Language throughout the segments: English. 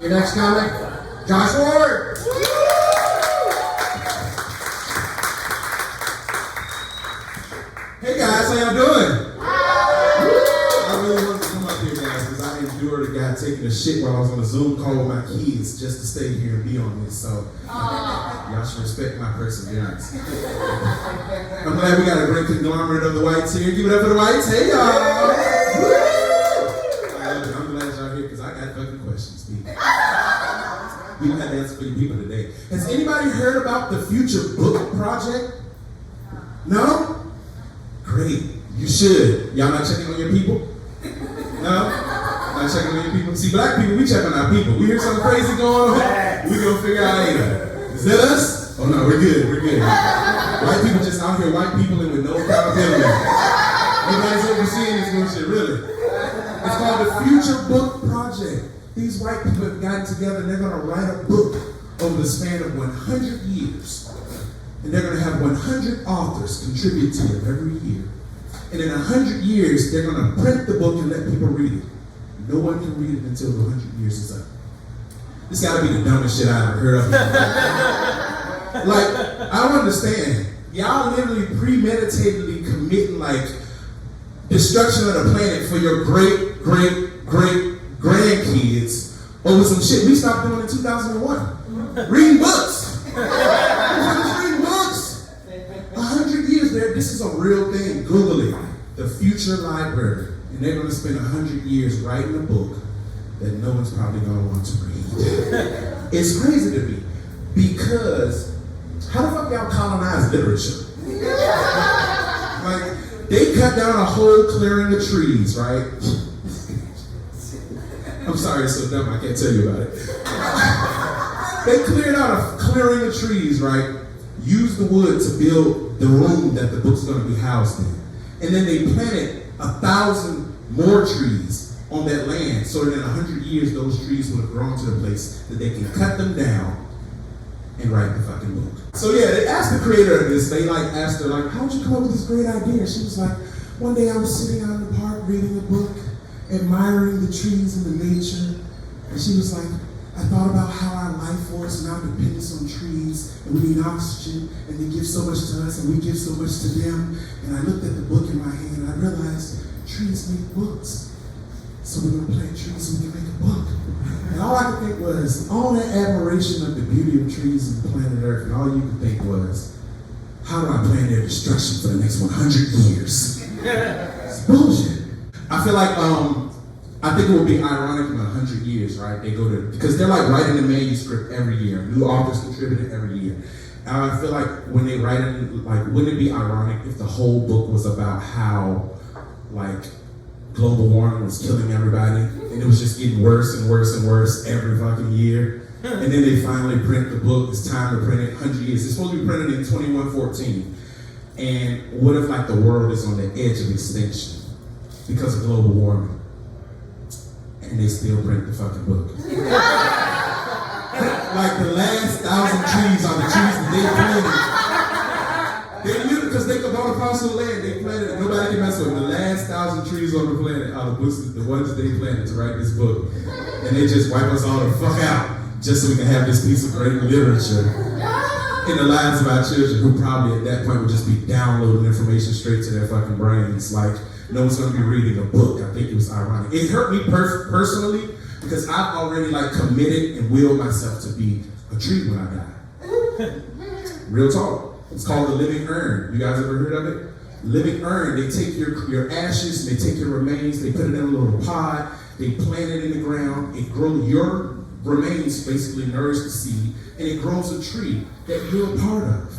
Your next comic, Josh Ward. Hey guys, how y'all doing? I really wanted to come up here, guys, because I endured a guy taking a shit while I was on a Zoom call with my kids just to stay here and be on this. So y'all should respect my perseverance. I'm glad we got a great conglomerate of the whites here. Give it up for the whites. Hey y'all! I'm glad y'all here because I got fucking questions, people. We don't have to answer for you people today. Has anybody heard about the Future Book Project? No? Great. You should. Y'all not checking on your people? No? Not checking on your people? See, black people, we check on our people. We hear something crazy going on, we gonna figure out later. Is that us? Oh no, we're good, we're good. White people just out here, white people and with no accountability. Nobody's overseeing this bullshit, really. It's called the Future Book Project. These white people have gotten together and they're gonna write a book over the span of 100 years. And they're going to have 100 authors contribute to it every year. And in 100 years, they're going to print the book and let people read it. No one can read it until the 100 years is up. This got to be the dumbest shit I ever heard of. Like, I don't understand. Y'all literally premeditatedly committing, like, destruction of the planet for your great, great, great grandkids over some shit we stopped doing in 2001. Reading books. 100 years there, this is a real thing. Google it. The Future Library. And they're going to spend 100 years writing a book that no one's probably going to want to read. It's crazy to me. Because, how the fuck y'all colonize literature? Like, they cut down a whole clearing of trees, right? I'm sorry, it's so dumb, I can't tell you about it. They cleared out a clearing of trees, right? Used the wood to build the room that the book's going to be housed in. And then they planted 1,000 more trees on that land so that in 100 years those trees would have grown to the place that they can cut them down and write the fucking book. So yeah, they asked the creator of this, they asked her, how'd you come up with this great idea? And she was like, one day I was sitting out in the park reading a book, admiring the trees and the nature, and she was like, I thought about how our life force and our dependence on trees, and we need oxygen, and they give so much to us, and we give so much to them. And I looked at the book in my hand, and I realized trees make books. So we're gonna plant trees so we can make a book. And all I could think was, all that admiration of the beauty of trees and planet Earth, and all you could think was, how do I plan their destruction for the next 100 years? It's bullshit. I feel like, I think it would be ironic in 100 years, right? They go to, because they're writing a manuscript every year. New authors contribute it every year. And I feel like when they write it, wouldn't it be ironic if the whole book was about how, global warming was killing everybody, and it was just getting worse and worse and worse every fucking year. And then they finally print the book. It's time to print it. 100 years. It's supposed to be printed in 2114. And what if the world is on the edge of extinction because of global warming? And they still print the fucking book. The last 1,000 trees are the trees that they planted. Because they could bought a parcel of land, they planted it, nobody can mess with them. The last 1,000 trees on the planet are the ones that they planted to write this book. And they just wipe us all the fuck out just so we can have this piece of great literature in the lives of our children, who probably at that point would just be downloading information straight to their fucking brains. No one's going to be reading a book. I think it was ironic. It hurt me personally because I've already committed and willed myself to be a tree when I die. Real talk. It's called the living urn. You guys ever heard of it? Living urn. They take your ashes, they take your remains, they put it in a little pot, they plant it in the ground, it grows, your remains basically nourish the seed, and it grows a tree that you're a part of.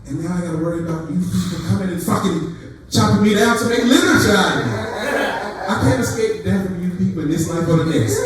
And now I gotta worry about you people coming and fucking chopping me down to make literature out of me. I can't escape death from you people in this life or the next.